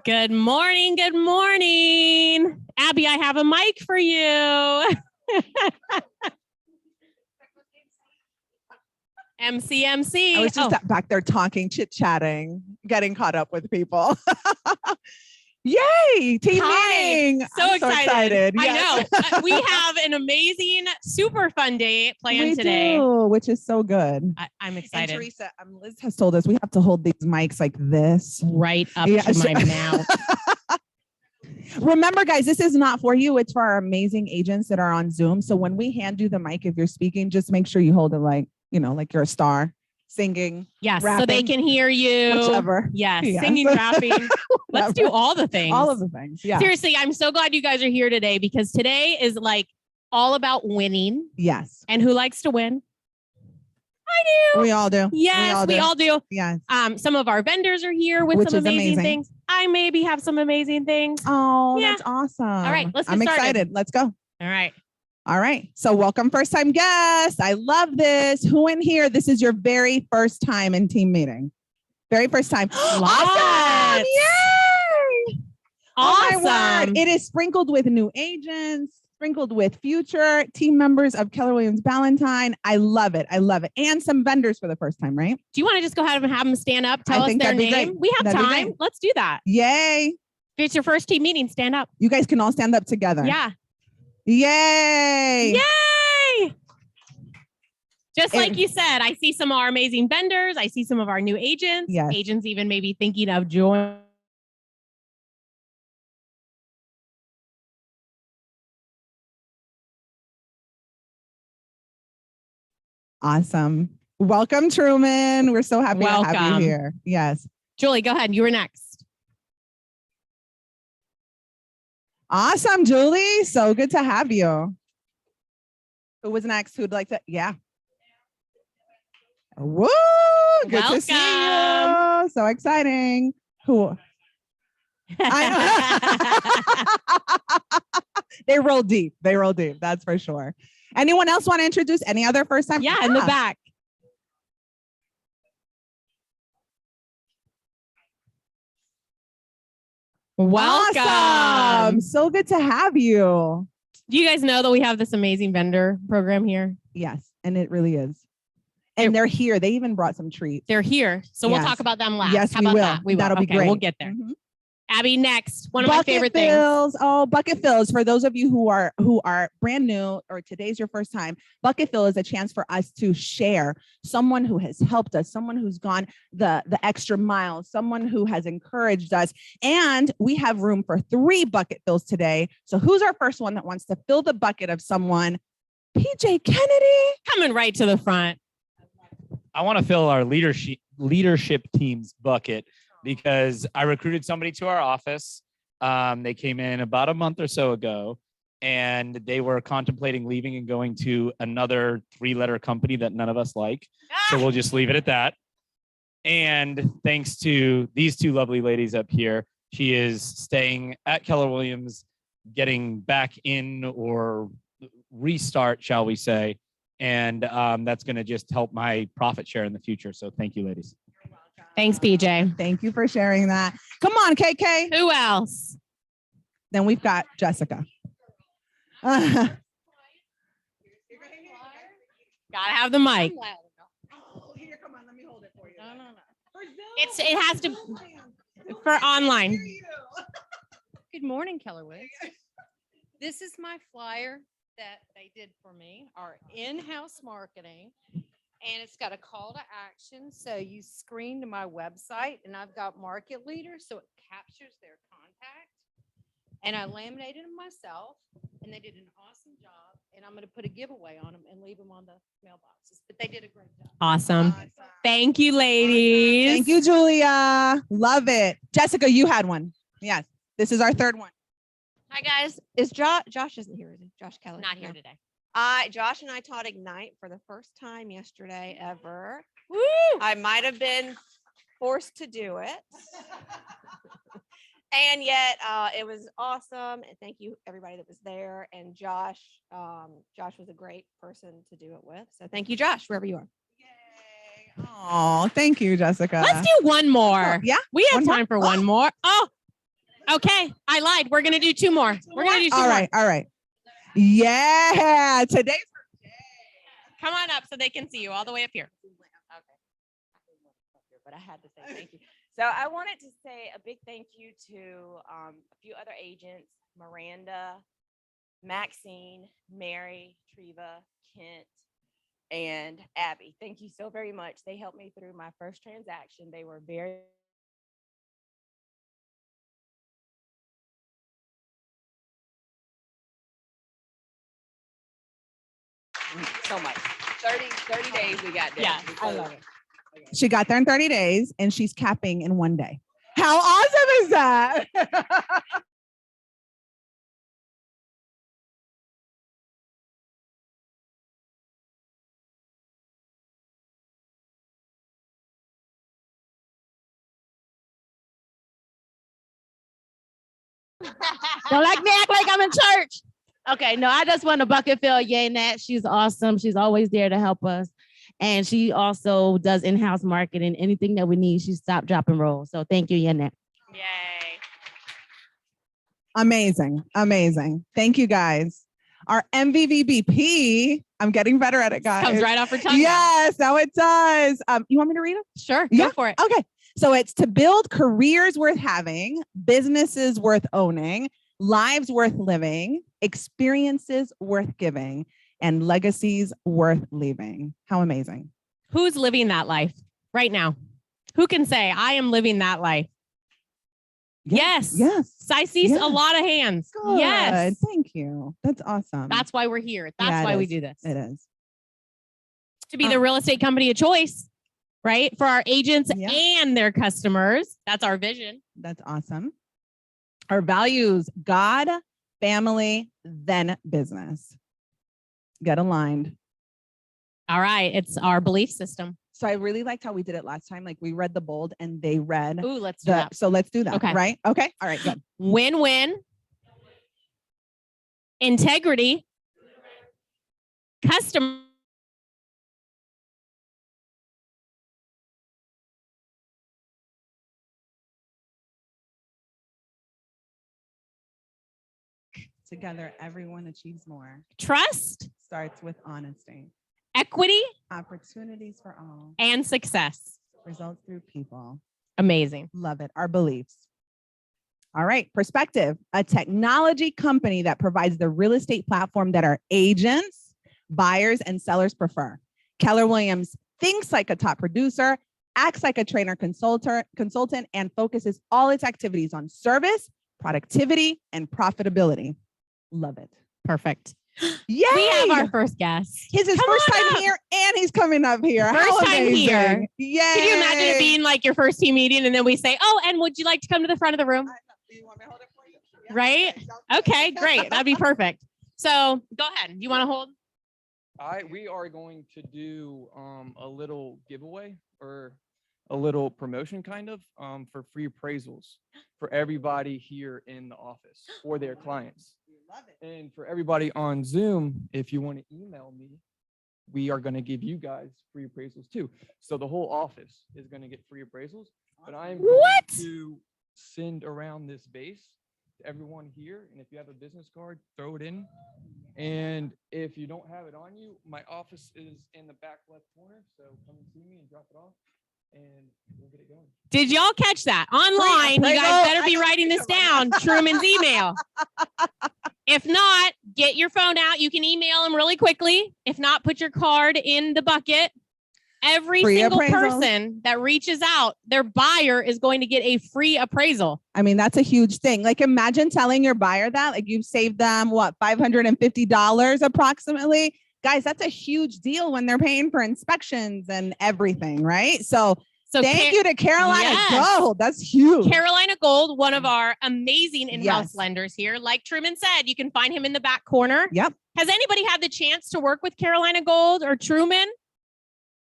Good morning. Good morning. Abby, I have a mic for you. MC. I was just back there talking, chit-chatting, getting caught up with people. Yay! Team meeting. So excited. Yes. I know. We have an amazing, super fun day planned today. Which is so good. I'm excited. And Teresa, Liz has told us we have to hold these mics like this. Right up to my mouth. Remember, guys, this is not for you. It's for our amazing agents that are on Zoom. So when we hand you the mic, if you're speaking, just make sure you hold it like, like you're a star. Singing, yes, rapping, so they can hear you. Whichever. Yes, singing, rapping. Let's do all the things. All of the things. Yeah. Seriously, I'm so glad you guys are here today because today is like all about winning. Yes. And who likes to win? I do. We all do. Yes, we all do. Yes. Some of our vendors are here with some amazing things. I maybe have some amazing things. Oh, yeah. That's awesome. All right, let's get started. I'm excited. Let's go. All right. So welcome first time guests. I love this. Who in here? This is your very first time in team meeting. Very first time. Awesome. Yay. Awesome. Oh my word. It is sprinkled with new agents, sprinkled with future team members of Keller Williams Ballantine. I love it. And some vendors for the first time, right? Do you want to just go ahead and have them stand up? Tell us their name. We have time. Let's do that. Yay. If it's your first team meeting, stand up. You guys can all stand up together. Yeah. Yay! Yay! Just like you said, I see some of our amazing vendors. I see some of our new agents. Yes. Agents even maybe thinking of joining. Awesome. Welcome, Truman. We're so happy to have you here. Yes. Julie, go ahead. You were next. Awesome, Julie. So good to have you. Who was next? Who'd like to? Yeah. Woo! Good to see you. So exciting. Who? They roll deep. That's for sure. Anyone else want to introduce any other first time? Yeah, in the back. Welcome. Awesome. So good to have you. Do you guys know that we have this amazing vendor program here? Yes, and it really is. And they're here. They even brought some treats. They're here. So we'll talk about them last. Yes, How about that? We will. That'll be great. We'll get there. Mm-hmm. Abby, next. One of bucket my favorite fills. things. Oh, bucket fills. For those of you who are brand new or today's your first time, bucket fill is a chance for us to share someone who has helped us, someone who's gone the extra mile, someone who has encouraged us. And we have room for 3 bucket fills today. So who's our first one that wants to fill the bucket of someone? PJ Kennedy. Coming right to the front. I want to fill our leadership team's bucket because I recruited somebody to our office. They came in about a month or so ago, and they were contemplating leaving and going to another 3-letter company that none of us like. So we'll just leave it at that. And thanks to these 2 lovely ladies up here, she is staying at Keller Williams, getting back in or restart, shall we say. And that's going to just help my profit share in the future. So thank you, ladies. Thanks, PJ. Thank you for sharing that. Come on, KK. Who else? Then we've got Jessica. Gotta have the mic. Oh, here, come on, let me hold it for you. No. It has to for online. Good morning, Keller Williams. This is my flyer that they did for me, our in-house marketing. And it's got a call to action. So you screen to my website and I've got market leaders. So it captures their contact. And I laminated them myself and they did an awesome job. And I'm going to put a giveaway on them and leave them on the mailboxes. But they did a great job. Awesome. Thank you, ladies. Thank you, Julia. Love it. Jessica, you had one. Yes. This is our 3rd one. Hi, guys. Is Josh isn't here, is he? Josh Kelly. Not here today. Josh and I taught Ignite for the first time yesterday ever. Woo! I might have been forced to do it. And yet it was awesome. And thank you everybody that was there. And Josh was a great person to do it with. So thank you, Josh, wherever you are. Oh, thank you, Jessica. Let's do one more. Yeah. We have time for one more. Oh, Okay, I lied. We're gonna do two more. We're gonna do two All more. right, all right. Yeah, today's Come on up so they can see you all the way up here. But I had to say thank you. So I wanted to say a big thank you to a few other agents, Miranda, Maxine, Mary, Treva, Kent, and Abby. Thank you so very much. They helped me through my first transaction. They were very so much. 30 days we got there. Yeah, I love it. She got there in 30 days and she's capping in 1 day. How awesome is that? Don't like me act like I'm in church. Okay, no, I just want to bucket fill Yay Nat. She's awesome. She's always there to help us. And she also does in-house marketing. Anything that we need, she stop, drop, and roll. So thank you, Yay Nat. Yay. Amazing. Amazing. Thank you guys. Our MVVBP, I'm getting better at it, guys. Comes right off her tongue. now. Yes, now it does. You want me to read it? Sure. Yeah. Go for it. Okay. So it's to build careers worth having, businesses worth owning, lives worth living, experiences worth giving, and legacies worth leaving. How amazing. Who's living that life right now? Who can say, I am living that life? Yes. Yes. So I see Yeah. a lot of hands. Good. Yes. Thank you. That's awesome. That's why we're here. That's Yeah, it why we is. do this. It is. To be the real estate company of choice, right? For our agents Yeah. and their customers. That's our vision. That's awesome. Our values, God, family, then business. Get aligned. All right. It's our belief system. So I really liked how we did it last time. Like we read the bold and they read Ooh, let's do the, that. so let's do that. Okay. Right? Okay. All right, good. Win-win. Integrity. Customer. Together, everyone achieves more. Trust. Starts with honesty. Equity Opportunities for all. and success. Results through people. Amazing. Love it. Our beliefs. All right. Perspective, a technology company that provides the real estate platform that our agents, buyers, and sellers prefer. Keller Williams thinks like a top producer, acts like a trainer consultant, and focuses all its activities on service, productivity, and profitability. Love it. Perfect. Yay! We have our first guest. His Come first on time up. here and he's coming up here. First How time amazing. here. Yay. Can you imagine it being like your first team meeting and then we say, oh, and would you like to come to the front of the room? Do you want me to hold it for you? Yeah. Right? Okay, sounds good. Okay, great. That'd be perfect. So go ahead. You want to hold? We are going to do a little giveaway or a little promotion kind of for free appraisals for everybody here in the office for their clients. Love it. And for everybody on Zoom, if you want to email me, we are going to give you guys free appraisals too. So the whole office is going to get free appraisals, but I'm going What? to send around this base to everyone here. And if you have a business card, throw it in. And if you don't have it on you, my office is in the back left corner. So come and see me and drop it off and we'll get it going. Did y'all catch that? Online, you appraisal. guys better I be know writing you this come down. Truman's email. If not, get your phone out. You can email him really quickly. If not, put your card in the bucket. Every Free single appraisal. person that reaches out, their buyer is going to get a free appraisal. I mean, that's a huge thing. Like imagine telling your buyer that, like you've saved them, what, $550 approximately? Guys, that's a huge deal when they're paying for inspections and everything, right? So So thank you to Carolina Yes. Gold. That's huge. Carolina Gold, one of our amazing in-house Yes. lenders here. Like Truman said, you can find him in the back corner. Yep. Has anybody had the chance to work with Carolina Gold or Truman?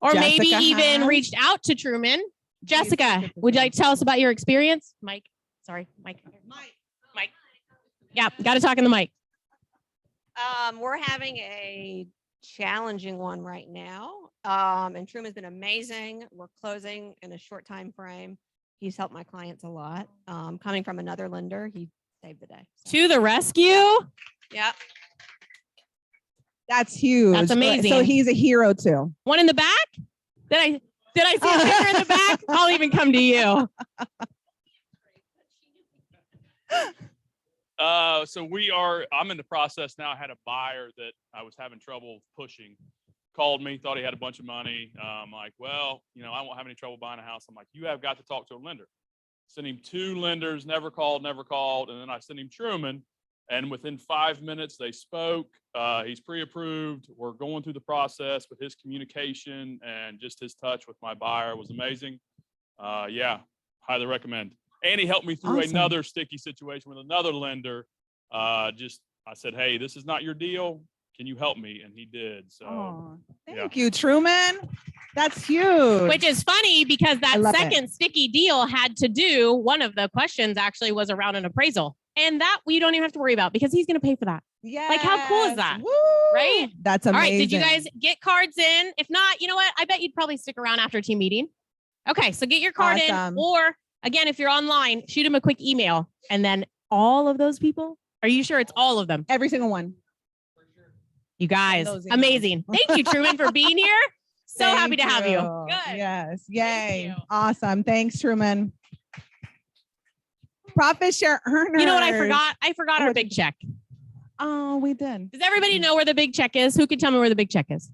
Or maybe Jessica even has. reached out to Truman? Jessica, Jessica would you has. like to tell us about your experience? Mike, sorry, Mike. Mike. Yeah, got to talk in the mic. We're having a challenging one right now. And Truman's been amazing. We're closing in a short time frame. He's helped my clients a lot. Coming from another lender, he saved the day. So, To the rescue. yeah. That's huge. That's So amazing. he's a hero too. One in the back? Did I see a finger in the back? I'll even come to you. I'm in the process now. I had a buyer that I was having trouble pushing, called me, thought he had a bunch of money. I'm like, well, I won't have any trouble buying a house. I'm like, you have got to talk to a lender. Sent him 2 lenders, never called. And then I sent him Truman. And within 5 minutes, they spoke. He's pre-approved. We're going through the process, but his communication and just his touch with my buyer was amazing. Yeah, highly recommend. And he helped me through Awesome. another sticky situation with another lender. I said, hey, this is not your deal. Can you help me? And he did. So Oh, yeah. thank you, Truman. That's huge. Which is funny because that I love it. second sticky deal had to do, one of the questions actually was around an appraisal. And that we don't even have to worry about because he's going to pay for that. Yes. how cool is that? Woo! Right? That's All amazing. right. Did you guys get cards in? If not, you know what? I bet you'd probably stick around after team meeting. Okay. So get your card Awesome. in. Or again, if you're online, shoot him a quick email. And then all of those people, are you sure it's all of them? Every single one. You guys, those emails. amazing. Thank you, Truman, for being here. So happy to Thank have you. Good. Yes. Yay. you. Awesome. Thanks, Truman. Profit share earners. You know what I forgot? I forgot our What big check. Oh, we did. Does everybody know where the big check is? Who can tell me where the big check is?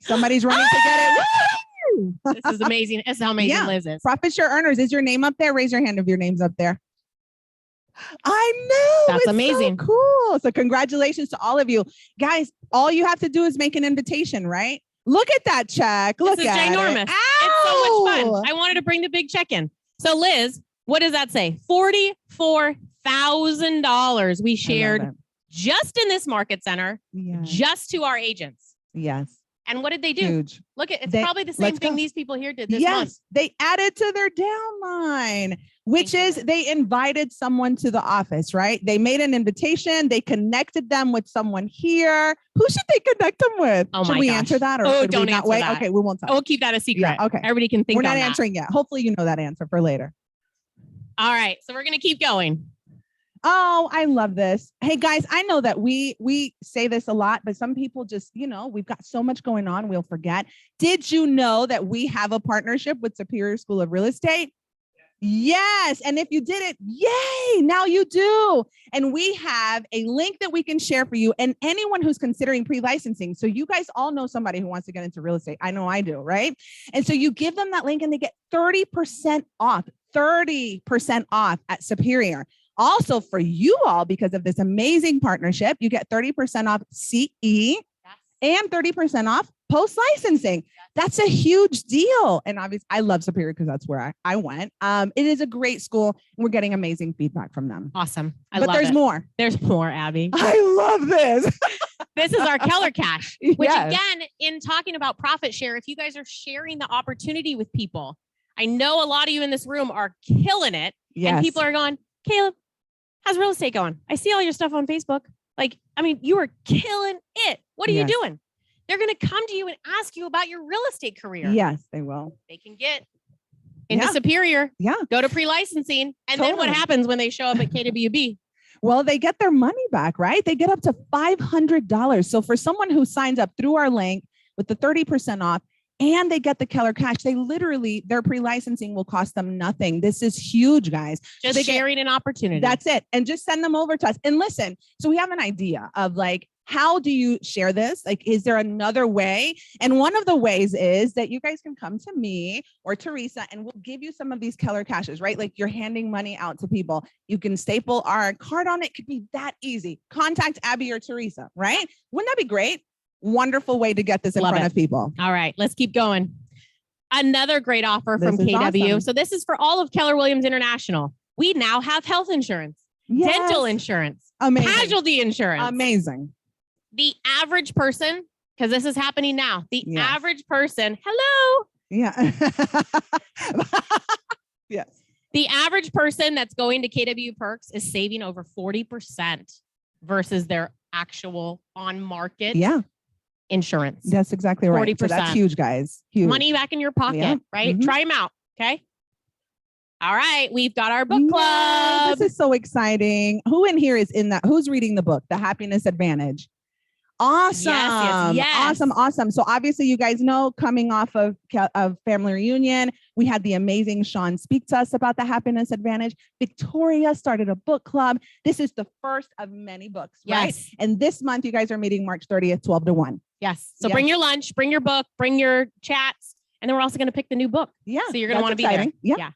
Somebody's running to get it. Woo! This is amazing. This is how amazing Yeah. Liz is. Profit share earners. Is your name up there? Raise your hand if your name's up there. I know. That's it's so amazing. cool. So congratulations to all of you. Guys, all you have to do is make an invitation, right? Look at that check. Look This is at ginormous. it. It's so much Ow! fun. I wanted to bring the big check in. So Liz, what does that say? $44,000 we I love shared it. just in this market center, Yeah. just to our agents. Yes. And what did they do? Huge. Look at it's They- probably the same let's thing go. these people here did this Yes, month. they added to their downline, which Thank you, is Liz. they invited someone to the office, right? They made an invitation. They connected them with someone here. Who should they connect them with? Oh should my we gosh. answer that or Oh, should don't we not answer wait? that. Okay, we won't talk. We'll keep that a secret. okay. Everybody can think We're not on that. answering yet. Hopefully you know that answer for later. All right. So we're going to keep going. Oh, I love this. Hey guys, I know that we say this a lot, but some people just, we've got so much going on, we'll forget. Did you know that we have a partnership with Superior School of Real Estate? Yes. And if you did it, yay, now you do. And we have a link that we can share for you and anyone who's considering pre-licensing. So you guys all know somebody who wants to get into real estate. I know I do, right? And so you give them that link and they get 30% off at Superior. Also for you all, because of this amazing partnership, you get 30% off CE and 30% off post-licensing. That's a huge deal. And obviously I love Superior because that's where I went. It is a great school and we're getting amazing feedback from them. Awesome. I But love there's it. more. There's more, Abby. I love this. This is our Keller Cash, which Yes. again, in talking about profit share, if you guys are sharing the opportunity with people, I know a lot of you in this room are killing it. Yes. And people are going, Caleb, how's real estate going? I see all your stuff on Facebook. You are killing it. What are Yes. you doing? They're going to come to you and ask you about your real estate career. Yes, they will. They can get into Yeah. Superior, Yeah. go to pre-licensing. And then what Totally. happens when they show up at KWB? Well, they get their money back, right? They get up to $500. So for someone who signs up through our link with the 30% off and they get the Keller Cash, their pre-licensing will cost them nothing. This is huge, guys. Just They get- sharing an opportunity. That's it. And just send them over to us. And listen, so we have an idea of how do you share this? Is there another way? And one of the ways is that you guys can come to me or Teresa and we'll give you some of these Keller Cashes, right? Like you're handing money out to people. You can staple our card on it. It could be that easy. Contact Abby or Teresa, right? Wouldn't that be great? Wonderful way to get this in Love front it. of people. All right, let's keep going. Another great offer from This is KW. awesome. So this is for all of Keller Williams International. We now have health insurance, dental Yes. insurance, Amazing. casualty insurance. Amazing. The average person, because this is happening now, the Yes. average person, hello, Yeah. Yes. the average person that's going to KW Perks is saving over 40% versus their actual on market Yeah. insurance. That's exactly right. So that's 40%. huge, guys. Huge. Money back in your pocket, Yeah. right? Mhm. Try them out. Okay. All right, we've got our book No, club. this is so exciting. Who in here is in that? Who's reading the book, The Happiness Advantage? Awesome. yes. Awesome. So obviously you guys know, coming off of Family Reunion, we had the amazing Sean speak to us about the Happiness Advantage. Victoria started a book club. This is the first of many books, right? Yes. And this month you guys are meeting March 30th, 12 to 1. Yes. So Yes. bring your lunch, bring your book, bring your chats, and then we're also going to pick the new book. Yeah. So you're going to that's want to be there. exciting. Yeah. Yeah.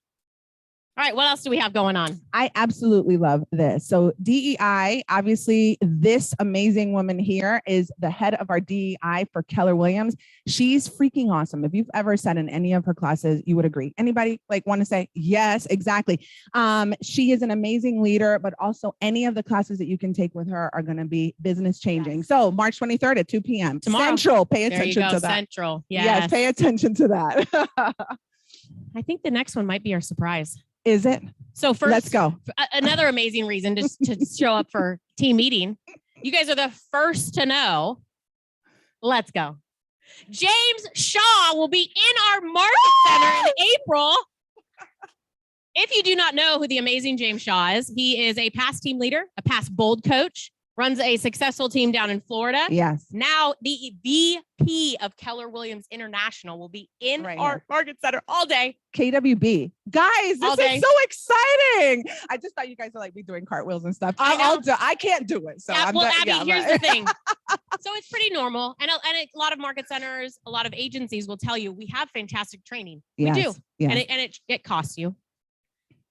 All right. What else do we have going on? I absolutely love this. So DEI, obviously, this amazing woman here is the head of our DEI for Keller Williams. She's freaking awesome. If you've ever sat in any of her classes, you would agree. Anybody want to say yes? Exactly. She is an amazing leader, but also any of the classes that you can take with her are going to be business changing. Yes. So March 23rd at 2 p.m. Tomorrow. Central. Pay There you attention go. to that. Central. Yes, pay attention to that. I think the next one might be our surprise. Is it? So first, Let's go. Another amazing reason to show up for team meeting. You guys are the first to know. Let's go. James Shaw will be in our market center in April. If you do not know who the amazing James Shaw is, he is a past team leader, a past bold coach, runs a successful team down in Florida. Yes. Now the VP of Keller Williams International will be in Right our here. market center all day. KWB. Guys, All this day. is so exciting. I just thought you guys would like be doing cartwheels and stuff. I can't do it. So Yeah, I'm well, done- Abby, yeah, here's but- the thing. So it's pretty normal. And a lot of market centers, a lot of agencies will tell you we have fantastic training. Yes, We do. yes. And it costs you.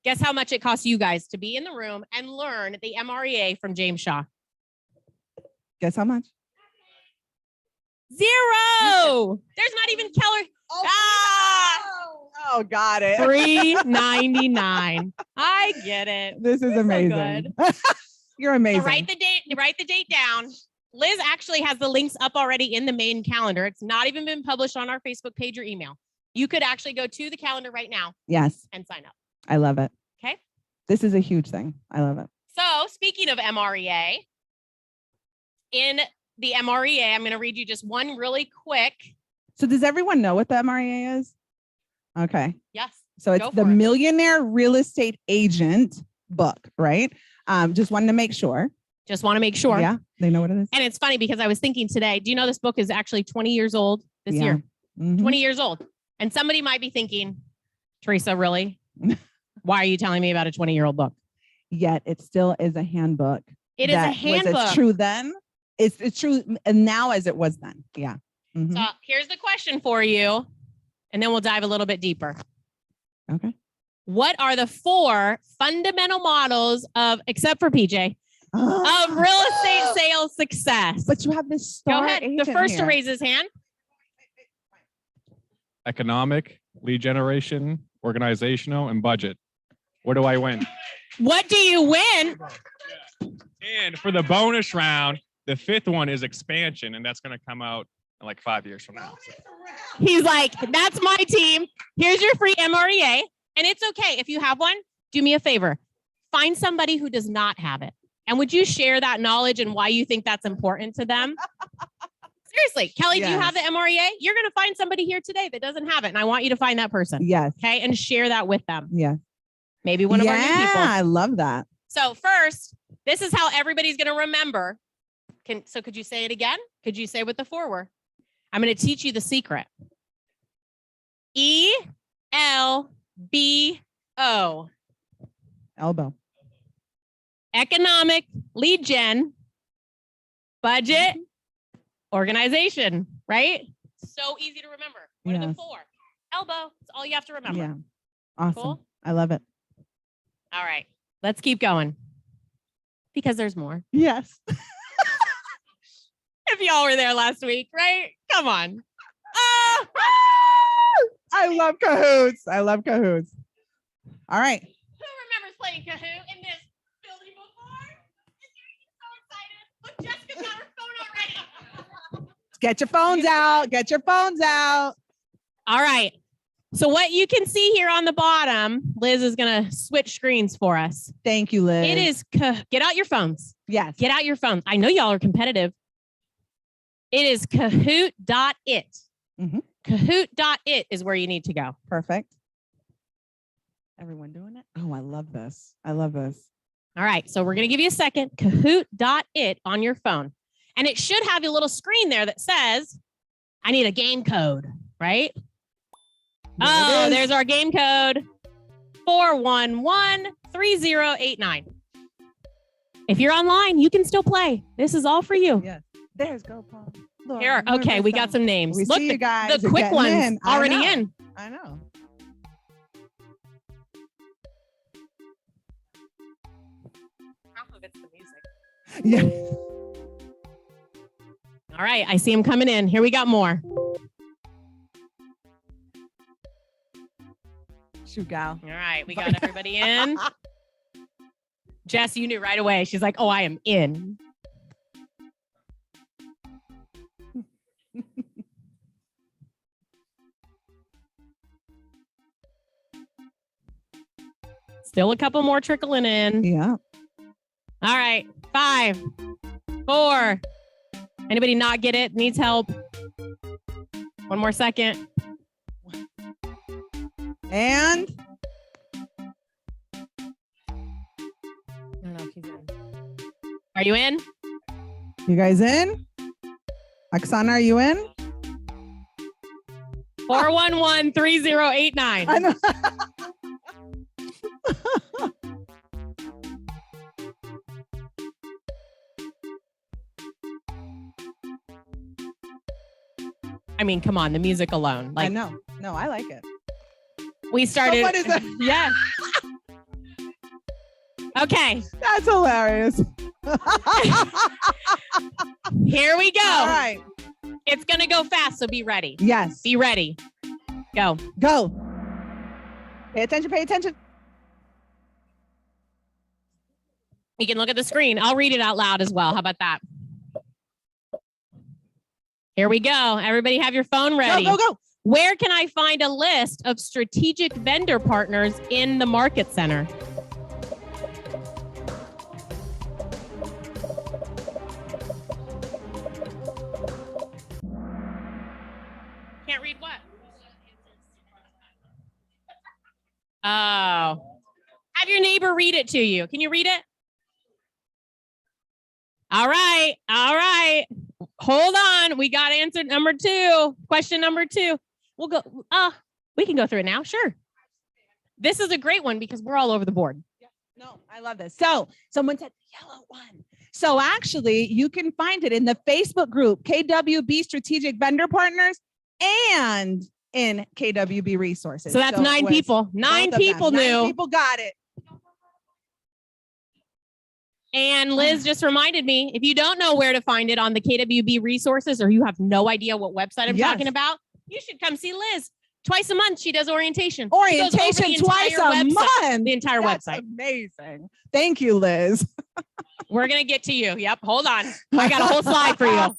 Guess how much it costs you guys to be in the room and learn the MREA from James Shaw? Guess how much? Zero. There's not even Keller. Oh, got it. $3.99. I get it. This is so amazing. You're So amazing. write the date down. Liz actually has the links up already in the main calendar. It's not even been published on our Facebook page or email. You could actually go to the calendar right now Yes, and sign up. I love it. Okay. This is a huge thing. I love it. So speaking of MREA, in the MREA, I'm going to read you just one really quick. So does everyone know what the MREA is? Okay. Yes. So it's Go the for it. Millionaire Real Estate Agent book, right? Just wanted to make sure. Just want to make sure. Yeah, they know what it is. And it's funny because I was thinking today, do you know this book is actually 20 years old this Yeah. year? Mhm. 20 years old. And somebody might be thinking, Teresa, really? Why are you telling me about a 20-year-old book? Yet it still is a handbook. It is a that handbook. Was as true then. It's true now as it was then. Yeah. Mhm. So here's the question for you, and then we'll dive a little bit deeper. Okay. What are the 4 fundamental models of, except for PJ, of real estate sales success? But you have this Go star ahead. The agent first here. to raise his hand. Economic, lead generation, organizational, and budget. Where do I win? What do you win? And for the bonus round, the 5th one is expansion, and that's going to come out in like 5 years from now. He's like, that's my team. Here's your free MREA. And it's okay. If you have one, do me a favor. Find somebody who does not have it. And would you share that knowledge and why you think that's important to them? Seriously, Kelly, do you Yes. have the MREA? You're going to find somebody here today that doesn't have it. And I want you to find that person. Yes. Okay. And share that with them. Yeah. Maybe one of our new people. I love that. So first, this is how everybody's going to remember. So could you say it again? Could you say what the 4 were? I'm going to teach you the secret. ELBO. Elbow. Economic, lead gen, budget, organization, right? So easy to remember. What are the Yes. 4? Elbow. That's all you have to remember. Yeah. Awesome. Cool. I love it. All right. Let's keep going. Because there's more. Yes. If y'all were there last week, right? Come on. I love Cahoots. I love Cahoots. All right. Who remembers playing Kahoot in this building before? Is Jessica so excited? Look, Jessica's got her phone already. Get your phones out. Get your phones out. All right. So what you can see here on the bottom, Liz is going to switch screens for us. Thank you, Liz. It is, get out your phones. Yes. Get out your phones. I know y'all are competitive. It is Kahoot.it. Mhm. Kahoot.it is where you need to go. Perfect. Everyone doing it? Oh, I love this. I love this. All right. So we're going to give you a second. Kahoot.it on your phone. And it should have a little screen there that says, I need a game code, right? Oh, there's our game code 4113089. If you're online, you can still play. This is all for you. Yeah. There's Go Paul. Lord, Here, okay, we got some names. We Look, see you guys. the are quick getting ones in. I already know. in. I know. Half of it's the music. Yeah. All right, I see them coming in. Here we got more. Shoot, gal. All right, we got everybody in. Jess, you knew right away. She's like, oh, I am in. Still a couple more trickling in. Yeah. All right, 5, 4. Anybody not get it? Needs help? One more second. And I don't know if she's in. Are you in? you guys in? Oksana, are you in? 4113089. I know. I mean, come on, the music alone. I Like know. No, I like it. we started. What is that? Yeah. Okay, That's hilarious. here we go. All right. It's gonna go fast, so be ready. Yes. Be ready. Go. Go. Pay attention. Pay attention. You can look at the screen. I'll read it out loud as well. How about that? Here we go. Everybody have your phone ready. Go, go, go. Where can I find a list of strategic vendor partners in the Market Center? Can't read what? Oh. Have your neighbor read it to you. Can you read it? All right. All right. Hold on. We got answer number 2. Question number 2. We'll go. We can go through it now. Sure. This is a great one because we're all over the board. No, I love this. So someone said the yellow one. So actually, you can find it in the Facebook group, KWB Strategic Vendor Partners, and in KWB Resources. So that's 9 it was people. 9 both of people them. knew. 9 people got it. And Liz just reminded me, if you don't know where to find it on the KWB Resources, or you have no idea what website I'm Yes. talking about, you should come see Liz. Twice a month, she does orientation. She goes over Orientation the twice entire a website- month. The entire That's website. amazing. Thank you, Liz. We're going to get to you. Yep. Hold on. I got a whole slide for you.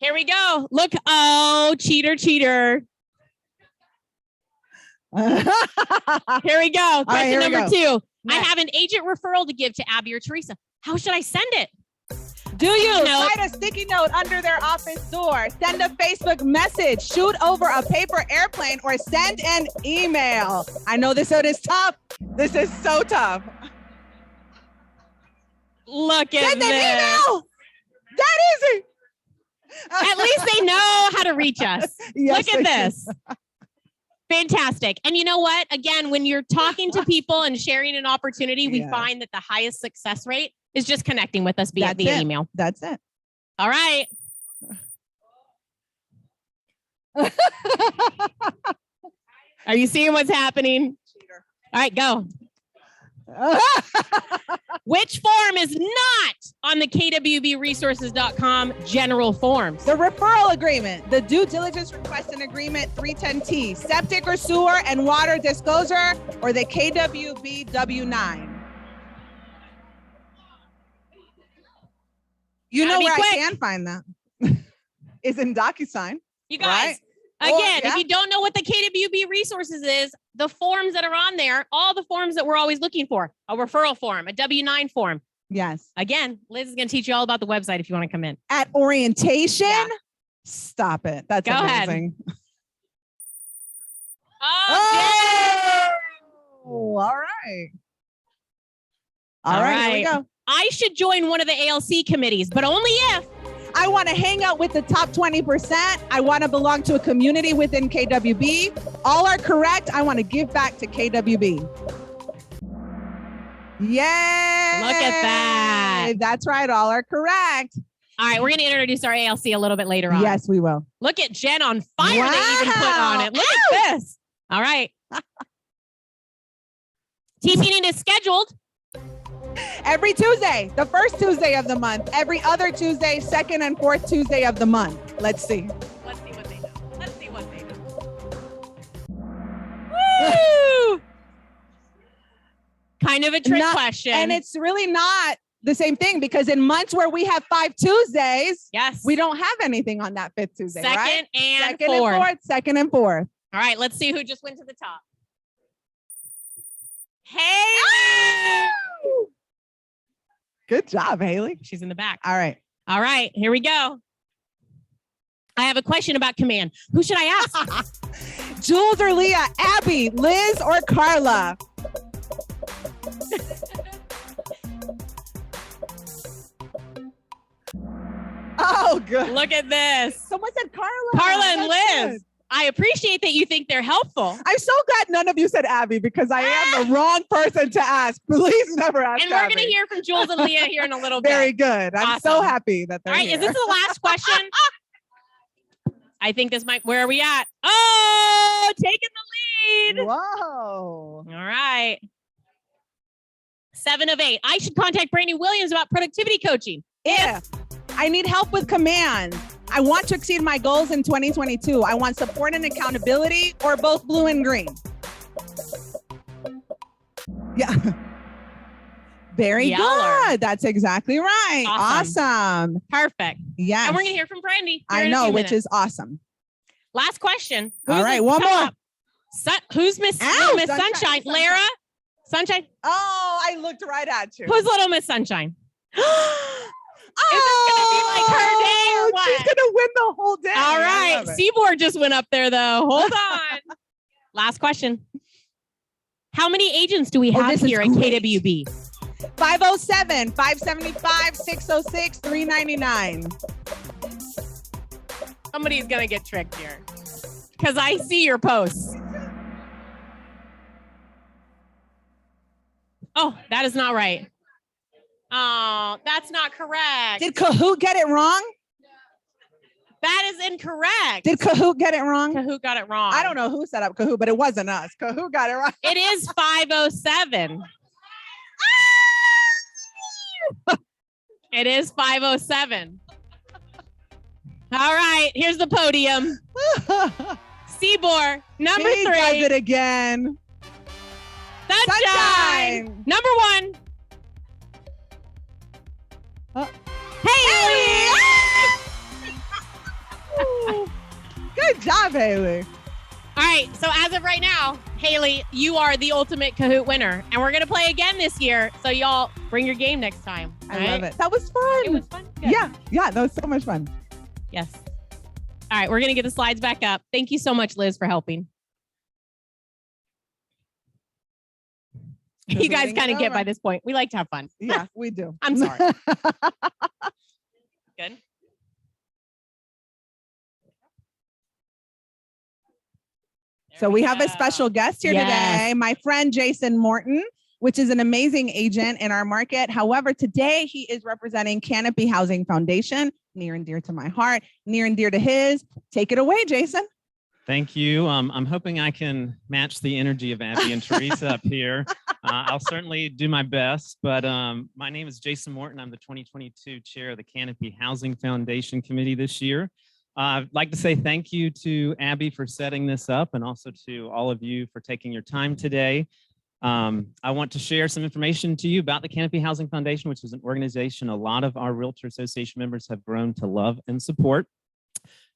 Here we go. Look. Oh, cheater. Here we go. Question here we number go. 2. I Next. have an agent referral to give to Abby or Teresa. How should I send it? Do you note. write a sticky note under their office door, send a Facebook message, shoot over a paper airplane, or send an email? I know this is tough. This is so tough. Look at Send an this. email. That easy. At least they know how to reach us. Yes, Look at they do. this. Fantastic. And you know what? Again, when you're talking to people and sharing an opportunity, we Yeah. find that the highest success rate is just connecting with us via That's via it. email. That's it. All right. Are you seeing what's happening? All right, go. Which form is not on the kwbresources.com general forms? The referral agreement, the due diligence request and agreement 310T, septic or sewer and water disclosure, or the KWB W9. You Gotta know be where quick. I can find that is in DocuSign. You guys, Right? again, yeah. if you don't know what the KWB resources is, the forms that are on there, all the forms that we're always looking for, a referral form, a W-9 form. Yes. Again, Liz is going to teach you all about the website if you want to come in. At orientation. Yeah. Stop it. That's Go ahead. amazing. Oh, all right. All right, here we go. I should join one of the ALC committees, but only if I want to hang out with the top 20%. I want to belong to a community within KWB. All are correct. I want to give back to KWB. Yay! Look at that. That's right. All are correct. All right, we're going to introduce our ALC a little bit later on. Yes, we will. Look at Jen on fire. They even put on Wow. it. Look at this. All right. Team meeting is scheduled. Every Tuesday, the first Tuesday of the month. Every other Tuesday, second and fourth Tuesday of the month. Let's see. Let's see what they do. Let's see what they do. Woo! Kind of a trick question. And it's really not the same thing because in months where we have 5 Tuesdays, yes, we don't have anything on that 5th Tuesday, second right? and Second fourth. and fourth, second and fourth. All right, let's see who just went to the top. Hey, Good job, Haley. she's in the back. All right. All right, here we go. I have a question about command. Who should I ask? Jules or Leah, Abby, Liz or Carla? Oh, good. Look at this. Someone said Carla. Carla and That's Liz. good. I appreciate that you think they're helpful. I'm so glad none of you said Abby because I am the wrong person to ask. Please never ask And we're Abby. going to hear from Jules and Leah here in a little bit. Very good. I'm so Awesome. happy that they're All right, here. is this the last question? I think this might, where are we at? Oh, taking the lead. Whoa. All right. 7 of 8. I should contact Brandy Williams about productivity coaching. If I need help with command, I want to exceed my goals in 2022. I want support and accountability or both blue and green. Yeah. Very Yeller. good. That's exactly right. Awesome. Awesome. Perfect. Yes. And we're going to hear from Brandy. here I in a know, few which minutes. is awesome. Last question. All Who's right, at one the more. top? Who's Miss Ow, Miss Sunshine, Sunshine? Sunshine. Lara? Sunshine? Oh, I looked right at you. Who's Little Miss Sunshine? Oh, Is this gonna be like her day or what? She's gonna win the whole day. All I right. love it. Seaboard just went up there, though. Hold on. Last question. How many agents do we Oh, have this is here at great. KWB? 507, 575, 606, 399. Somebody's going to get tricked here because I see your posts. Oh, that is not right. Oh, that's not correct. Did Kahoot get it wrong? That is incorrect. Did Kahoot get it wrong? Kahoot got it wrong. I don't know who set up Kahoot, but it wasn't us. Kahoot got it wrong. It is 507. It is 507. All right, here's the podium. Seaboard, number He 3. does it again. Sunshine. Number 1. Haley. Good job, Haley. All right, so as of right now, Haley, you are the ultimate Kahoot winner. And we're going to play again this year. So y'all bring your game next time. I love it. That was fun. It was fun. Good. Yeah, that was so much fun. Yes. All right, we're going to get the slides back up. Thank you so much, Liz, for helping. You guys Kahooting kind it of get over. by this point. We like to have fun. Yeah, we do. I'm sorry. Good. So we have a special guest here Yes. today, my friend Jason Morton, which is an amazing agent in our market. However, today he is representing Canopy Housing Foundation, near and dear to my heart, near and dear to his. Take it away, Jason. Thank you. I'm hoping I can match the energy of Abby and Teresa up here. I'll certainly do my best, but my name is Jason Morton. I'm the 2022 chair of the Canopy Housing Foundation Committee this year. I'd like to say thank you to Abby for setting this up and also to all of you for taking your time today. I want to share some information to you about the Canopy Housing Foundation, which is an organization a lot of our Realtor Association members have grown to love and support.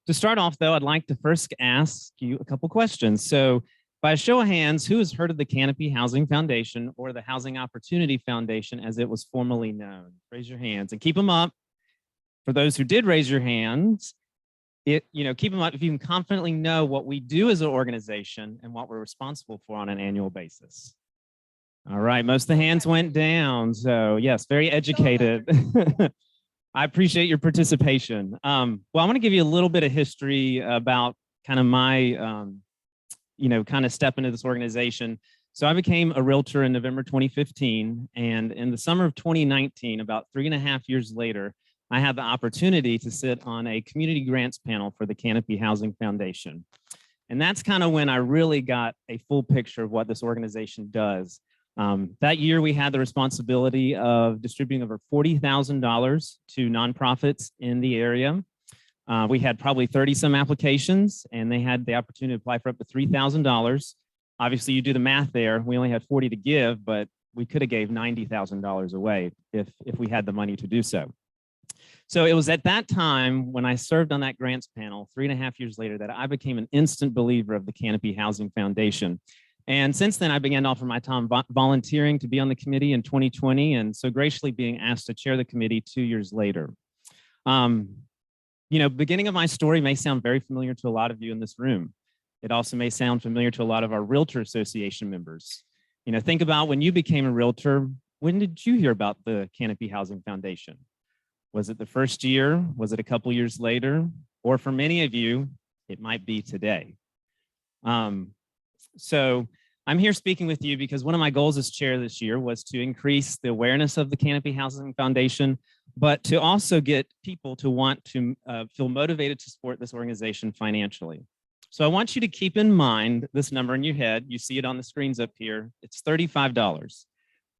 To start off, though, I'd like to first ask you a couple questions. So by a show of hands, who has heard of the Canopy Housing Foundation or the Housing Opportunity Foundation as it was formerly known? Raise your hands and keep them up. For those who did raise your hands, keep them up if you can confidently know what we do as an organization and what we're responsible for on an annual basis. All right, most of the hands went down. So yes, very educated. I appreciate your participation. Well, I want to give you a little bit of history about kind of my, kind of step into this organization. So I became a realtor in November 2015, and in the summer of 2019, about 3.5 years later, I had the opportunity to sit on a community grants panel for the Canopy Housing Foundation. And that's kind of when I really got a full picture of what this organization does. That year, we had the responsibility of distributing over $40,000 to nonprofits in the area. We had probably 30 some applications, and they had the opportunity to apply for up to $3,000. Obviously, you do the math there. We only had 40 to give, but we could have gave $90,000 away if we had the money to do so. So it was at that time when I served on that grants panel 3.5 years later that I became an instant believer of the Canopy Housing Foundation. And since then, I began to offer my time volunteering to be on the committee in 2020, and so graciously being asked to chair the committee 2 years later. Beginning of my story may sound very familiar to a lot of you in this room. It also may sound familiar to a lot of our Realtor Association members. Think about when you became a realtor, when did you hear about the Canopy Housing Foundation? Was it the first year? Was it a couple years later? Or for many of you, it might be today. So I'm here speaking with you because one of my goals as chair this year was to increase the awareness of the Canopy Housing Foundation, but to also get people to want to feel motivated to support this organization financially. So I want you to keep in mind this number in your head. You see it on the screens up here. It's $35.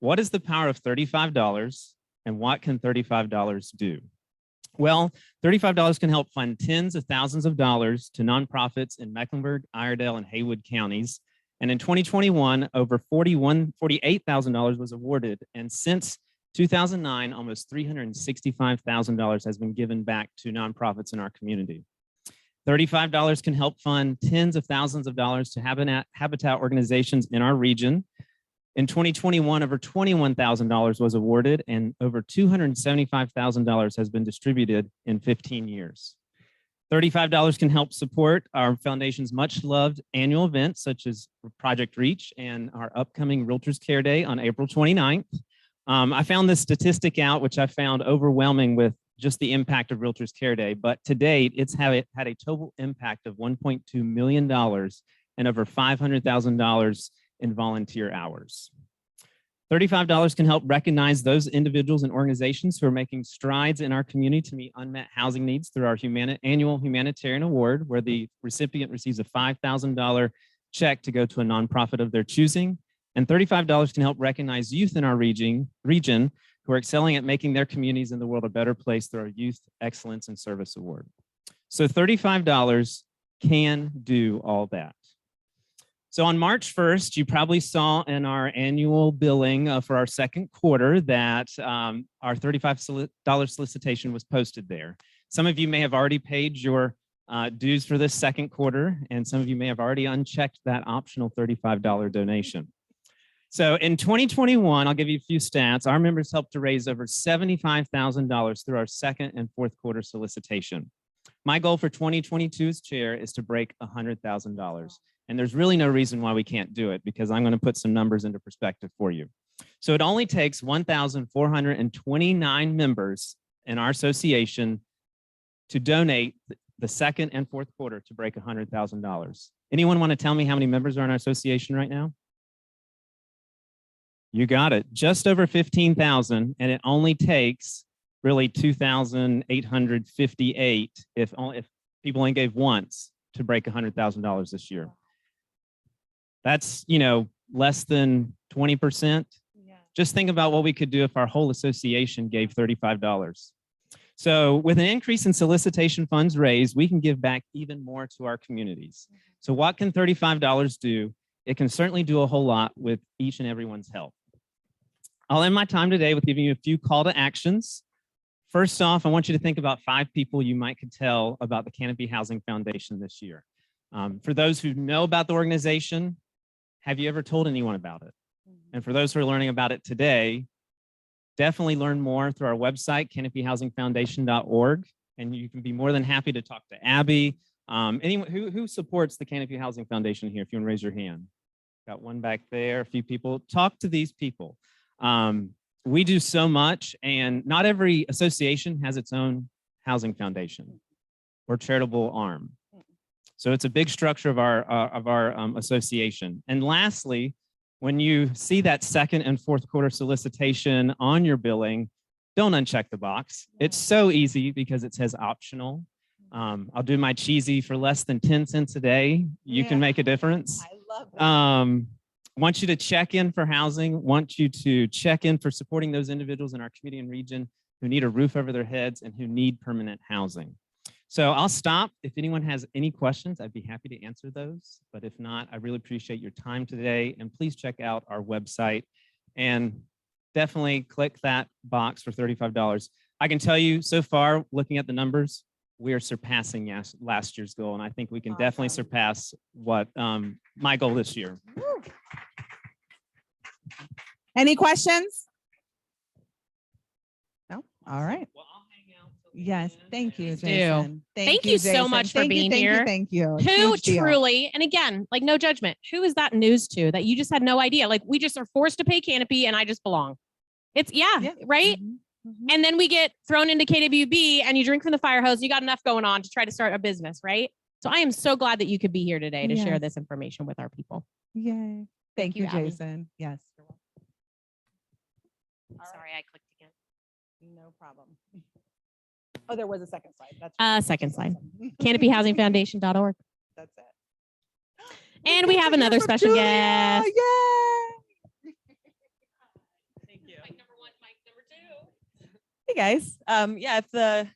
What is the power of $35, and what can $35 do? Well, $35 can help fund tens of thousands of dollars to nonprofits in Mecklenburg, Iredell, and Haywood counties. And in 2021, over $48,000 was awarded. And since 2009, almost $365,000 has been given back to nonprofits in our community. $35 can help fund tens of thousands of dollars to habitat organizations in our region. In 2021, over $21,000 was awarded, and over $275,000 has been distributed in 15 years. $35 can help support our foundation's much-loved annual events, such as Project Reach and our upcoming Realtors Care Day on April 29th. I found this statistic out, which I found overwhelming with just the impact of Realtors Care Day, but to date, it's had a total impact of $1.2 million and over $500,000 in volunteer hours. $35 can help recognize those individuals and organizations who are making strides in our community to meet unmet housing needs through our annual humanitarian award, where the recipient receives a $5,000 check to go to a nonprofit of their choosing. And $35 can help recognize youth in our region who are excelling at making their communities in the world a better place through our Youth Excellence and Service Award. So $35 can do all that. So on March 1st, you probably saw in our annual billing for our second quarter that our $35 solicitation was posted there. Some of you may have already paid your dues for this second quarter, and some of you may have already unchecked that optional $35 donation. So in 2021, I'll give you a few stats. Our members helped to raise over $75,000 through our second and fourth quarter solicitation. My goal for 2022 as chair is to break $100,000. And there's really no reason why we can't do it, because I'm going to put some numbers into perspective for you. So it only takes 1,429 members in our association to donate the second and fourth quarter to break $100,000. Anyone want to tell me how many members are in our association right now? You got it, just over 15,000, and it only takes really 2,858 if people only gave once to break $100,000 this year. That's, less than 20%. Yeah. Just think about what we could do if our whole association gave $35. So with an increase in solicitation funds raised, we can give back even more to our communities. So what can $35 do? It can certainly do a whole lot with each and everyone's help. I'll end my time today with giving you a few call to actions. First off, I want you to think about 5 people you might could tell about the Canopy Housing Foundation this year. For those who know about the organization, have you ever told anyone about it? And for those who are learning about it today, definitely learn more through our website, canopyhousingfoundation.org. And you can be more than happy to talk to Abby. Anyone who supports the Canopy Housing Foundation here, if you want to raise your hand. Got one back there, a few people. Talk to these people. We do so much, and not every association has its own housing foundation or charitable arm. So it's a big structure of our association. And lastly, when you see that second and fourth quarter solicitation on your billing, don't uncheck the box. It's so easy because it says optional. I'll do my cheesy for less than 10 cents a day. You can make a difference. I love that. Want you to check in for housing, want you to check in for supporting those individuals in our community and region who need a roof over their heads and who need permanent housing. So I'll stop. If anyone has any questions, I'd be happy to answer those. But if not, I really appreciate your time today. And please check out our website and definitely click that box for $35. I can tell you so far, looking at the numbers, we are surpassing last year's goal. And I think we can definitely surpass what my goal this year. Any questions? No? All right. Yes, thank you, Jason. Thank you so Jason. much for Thank you, being thank you, here. Thank you. Who Huge deal. truly, and again, like no judgment, who is that news to that you just had no idea? Like we just are forced to pay Canopy and I just belong. It's right? And then we get thrown into KWB and you drink from the fire hose. You got enough going on to try to start a business, right? So I am so glad that you could be here today to share Yes. this information with our people. Yay. Thank you, Abby. Jason. Yes. Sorry, I clicked again. No problem. Oh, there was a second slide. That's Second slide. CanopyHousingFoundation.org. That's it. And we have another special Julia, guest. Yay. Thank you. Hey guys. Yeah, if the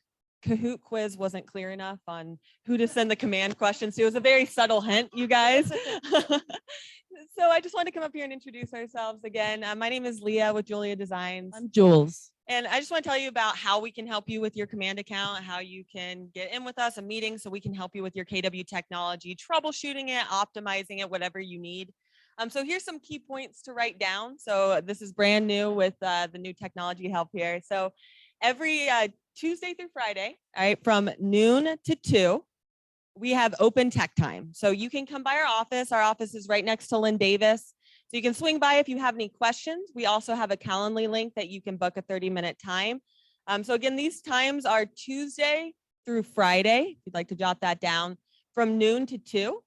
Kahoot quiz wasn't clear enough on who to send the command questions to, it was a very subtle hint, you guys. So I just wanted to come up here and introduce ourselves again. My name is Leah with Julia Designs. I'm Jules. And I just want to tell you about how we can help you with your command account, how you can get in with us, a meeting so we can help you with your KW technology, troubleshooting it, optimizing it, whatever you need. So here's some key points to write down. So this is brand new with the new technology help here. So every Tuesday through Friday, all right, from noon to 2, we have open tech time. So you can come by our office. Our office is right next to Lynn Davis. So you can swing by if you have any questions. We also have a Calendly link that you can book a 30-minute time. So again, these times are Tuesday through Friday, if you'd like to jot that down, from noon to 2.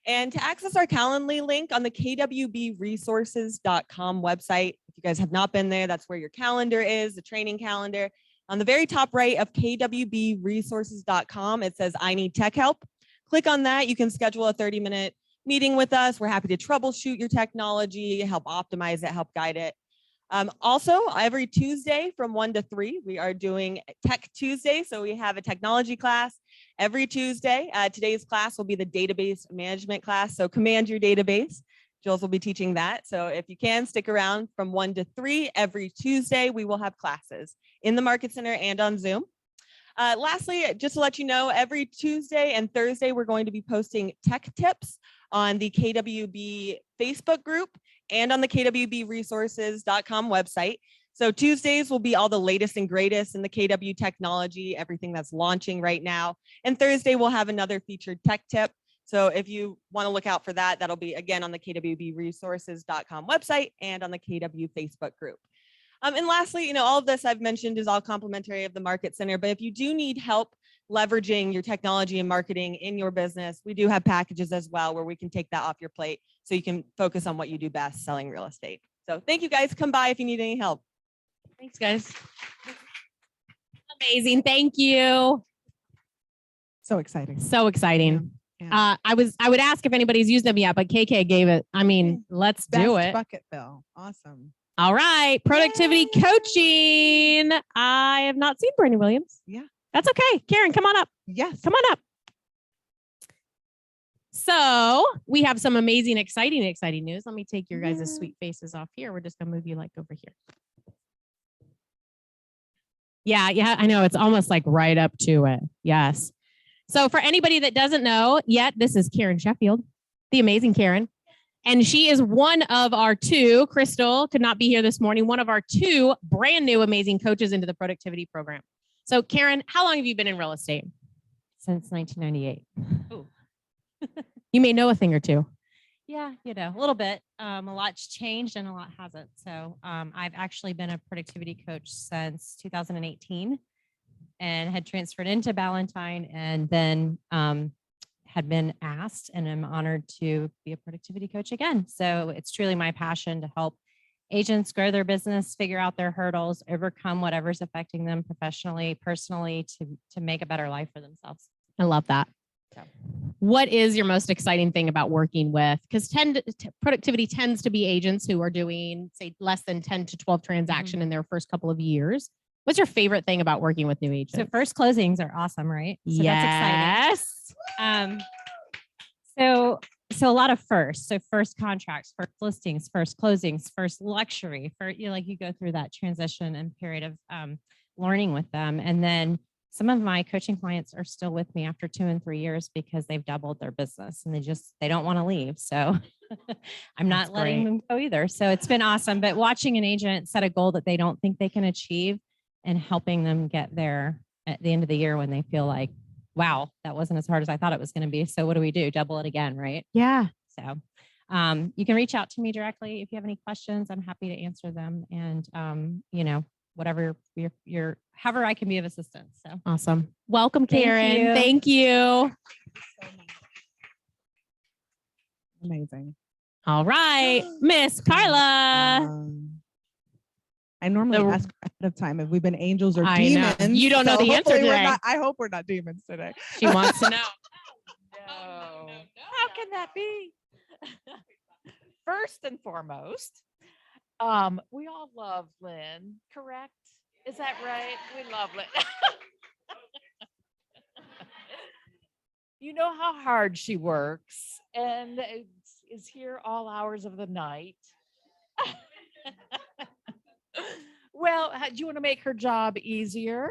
And to access our Calendly link on the kwbresources.com website, if you guys have not been there, that's where your calendar is, the training calendar. On the very top right of kwbresources.com, it says, I need tech help. Click on that. You can schedule a 30-minute meeting with us. We're happy to troubleshoot your technology, help optimize it, help guide it. Also, every Tuesday from 1 to 3, we are doing Tech Tuesday. So we have a technology class every Tuesday. Today's class will be the database management class. So command your database. Jules will be teaching that. So if you can stick around from 1 to 3 every Tuesday, we will have classes in the Market Center and on Zoom. Lastly, just to let you know, every Tuesday and Thursday, we're going to be posting tech tips on the KWB Facebook group and on the kwbresources.com website. So Tuesdays will be all the latest and greatest in the KW technology, everything that's launching right now. And Thursday, we'll have another featured tech tip. So if you want to look out for that, that'll be again on the kwbresources.com website and on the KW Facebook group. And lastly, all of this I've mentioned is all complimentary of the Market Center, but if you do need help leveraging your technology and marketing in your business, we do have packages as well where we can take that off your plate so you can focus on what you do best, selling real estate. So thank you guys. Come by if you need any help. Thanks, guys. Amazing. Thank you. So exciting. So exciting. Yeah. I would ask if anybody's used them yet, but KK gave it. I mean, let's do Best it. bucket fill. Awesome. All right. Productivity coaching. I have not seen Brittany Williams. Yeah. That's okay. Karen, come on up. Yes. Come on up. So we have some amazing, exciting news. Let me take your guys' sweet faces off here. We're just gonna move you like over here. Yeah, I know. It's almost like right up to it. Yes. So for anybody that doesn't know yet, this is Karen Sheffield, the amazing Karen. And she is one of our 2, Crystal could not be here this morning, one of our 2 brand new amazing coaches into the productivity program. So Karen, how long have you been in real estate? Since 1998. You may know a thing or two. Yeah, a little bit. A lot's changed and a lot hasn't. So I've actually been a productivity coach since 2018 and had transferred into Ballantyne and then had been asked and I'm honored to be a productivity coach again. So it's truly my passion to help agents grow their business, figure out their hurdles, overcome whatever's affecting them professionally, personally, to make a better life for themselves. I love that. So. What is your most exciting thing about working with? Because productivity tends to be agents who are doing, say, less than 10 to 12 transactions in their first couple of years. What's your favorite thing about working with new agents? So first closings are awesome, right? So yes. That's exciting. So a lot of firsts. So first contracts, first listings, first closings, first luxury. For you go through that transition and period of learning with them, and then some of my coaching clients are still with me after 2 and 3 years because they've doubled their business and they don't want to leave. So I'm not letting them go either. So it's been awesome. But watching an agent set a goal that they don't think they can achieve and helping them get there at the end of the year when they feel like, wow, that wasn't as hard as I thought it was going to be. So what do? Double it again, right? Yeah. So you can reach out to me directly if you have any questions. I'm happy to answer them. And, whatever your however I can be of assistance. So awesome. Welcome, Karen. Thank you. Amazing. All right, Miss Carla. I normally ask ahead of time if we've been angels or I know. demons. You don't know the answer hopefully we're today. not- I hope we're not demons today. She wants to know. How can that be? First and foremost, we all love Lynn, correct? Is that right? We love Lynn. You know how hard she works and is here all hours of the night. Well, do you want to make her job easier?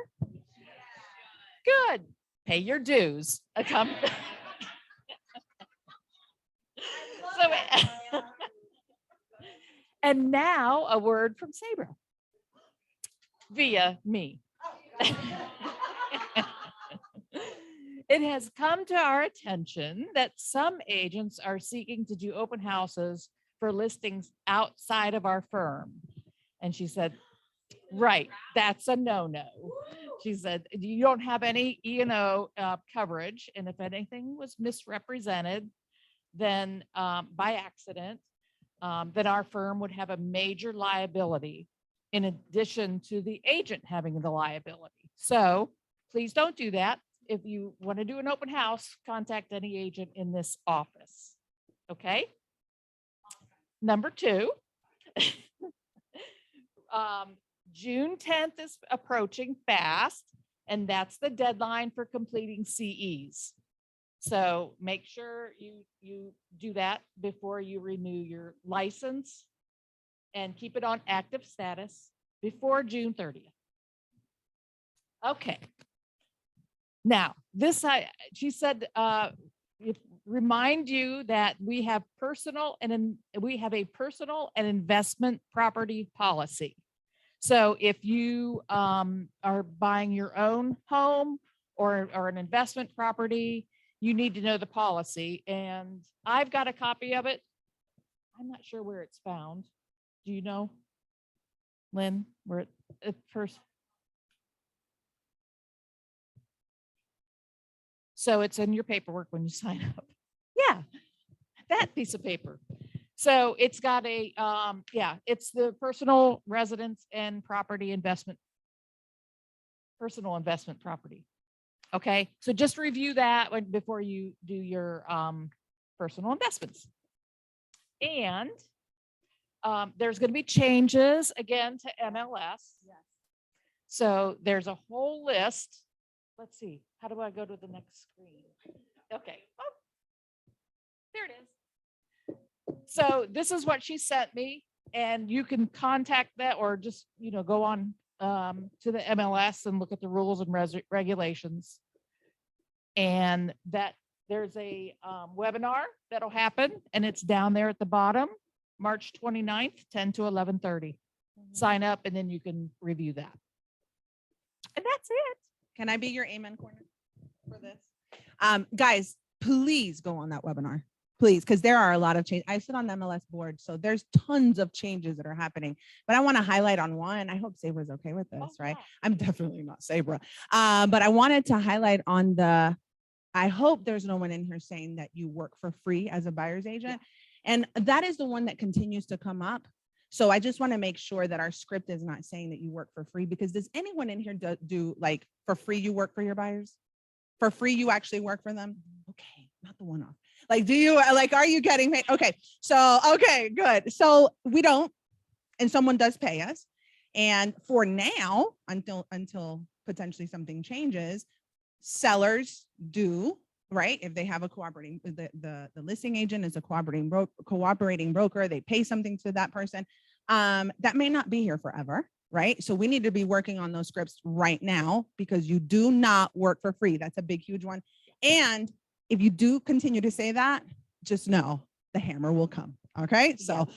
Good. Pay your dues. Come. And now a word from Sabra via me. It has come to our attention that some agents are seeking to do open houses for listings outside of our firm. And she said, right, that's a no-no. She said, you don't have any E&O coverage. And if anything was misrepresented, then by accident, then our firm would have a major liability in addition to the agent having the liability. So please don't do that. If you want to do an open house, contact any agent in this office. Okay. Number 2, June 10th is approaching fast, and that's the deadline for completing CEs. So make sure you do that before you renew your license and keep it on active status before June 30th. Okay. Now, she said, remind you that we have a personal and investment property policy. So if you are buying your own home or an investment property, you need to know the policy. And I've got a copy of it. I'm not sure where it's found. Do you know, Lynn, where it first? So it's in your paperwork when you sign up. Yeah, that piece of paper. So it's got a, it's the personal residence and property investment, personal investment property. Okay, so just review that before you do your personal investments. And there's going to be changes again to MLS. Yes. So there's a whole list. Let's see, how do I go to the next screen? Okay, oh, there it is. So this is what she sent me, and you can contact that or just, go on to the MLS and look at the rules and regulations. And that there's a webinar that'll happen, and it's down there at the bottom, March 29th, 10 to 11:30. Sign up, and then you can review that. And that's it. Can I be your amen corner for this? Guys, please go on that webinar. please, because there are a lot of change. I sit on the MLS board, so there's tons of changes that are happening. But I want to highlight on one. I hope Sabra's okay with this, right? I'm definitely not Sabra. But I wanted to highlight on the, I hope there's no one in here saying that you work for free as a buyer's agent. And that is the one that continues to come up. So I just want to make sure that our script is not saying that you work for free, because does anyone in here do like for free you work for your buyers? For free you actually work for them? Okay, not the one off. Like, do you like, are you getting paid? Okay, so, okay, good. So we don't, and someone does pay us. And for now, until potentially something changes, sellers do, right? If they have a cooperating, the listing agent is a cooperating broker, they pay something to that person. That may not be here forever, right? So we need to be working on those scripts right now, because you do not work for free. That's a big, huge one. And if you do continue to say that, just know the hammer will come. Okay. So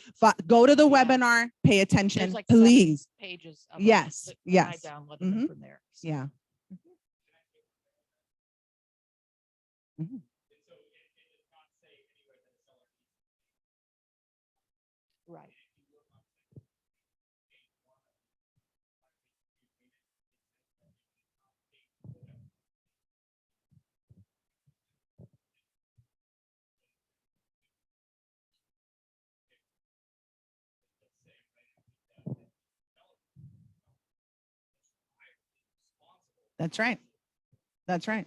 go to the webinar, pay attention, There's like 7 please. pages. Of Yes. it that Yes. I downloaded them Mhm. from there. Yeah. Mhm. Right. That's right. That's right.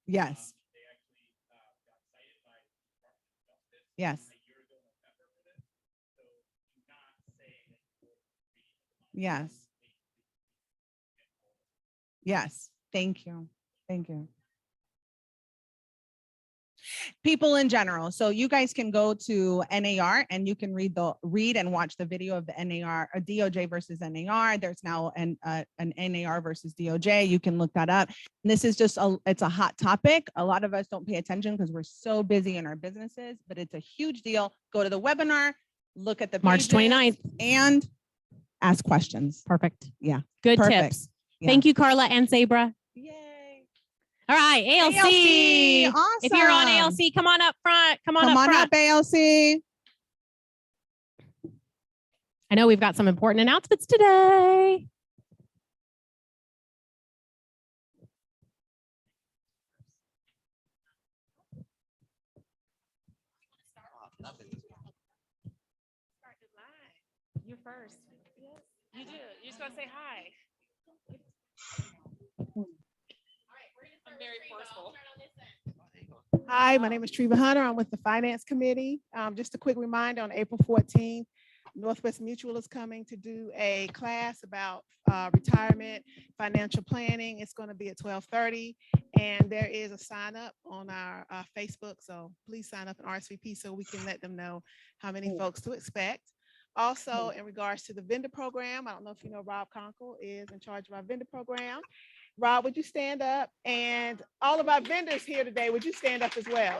Yes. Yes. Yes. Yes. Thank you. Thank you. People in general. So you guys can go to NAR and you can read and watch the video of the NAR, DOJ versus NAR. There's now an NAR versus DOJ. You can look that up. And this is just it's a hot topic. A lot of us don't pay attention because we're so busy in our businesses, but it's a huge deal. Go to the webinar, look at the March pages, 29th. and ask questions. Perfect. Yeah. Good Perfect. tips. Yeah. Thank you, Carla and Sabra. Yay. All right, ALC. ALC, If you're on awesome. ALC, come on up front. Come on Come up on front. up, ALC. I know we've got some important announcements today. You first. Yes, you do. You're just gonna say hi. I'm very forceful. Hi, my name is Treva Hunter. I'm with the Finance Committee. Just a quick reminder, on April 14th, Northwest Mutual is coming to do a class about retirement, financial planning. It's going to be at 12:30, and there is a sign up on our Facebook. So please sign up and RSVP so we can let them know how many folks to expect. Also, in regards to the vendor program, I don't know if you know Rob Conkle is in charge of our vendor program. Rob, would you stand up? And all of our vendors here today, would you stand up as well?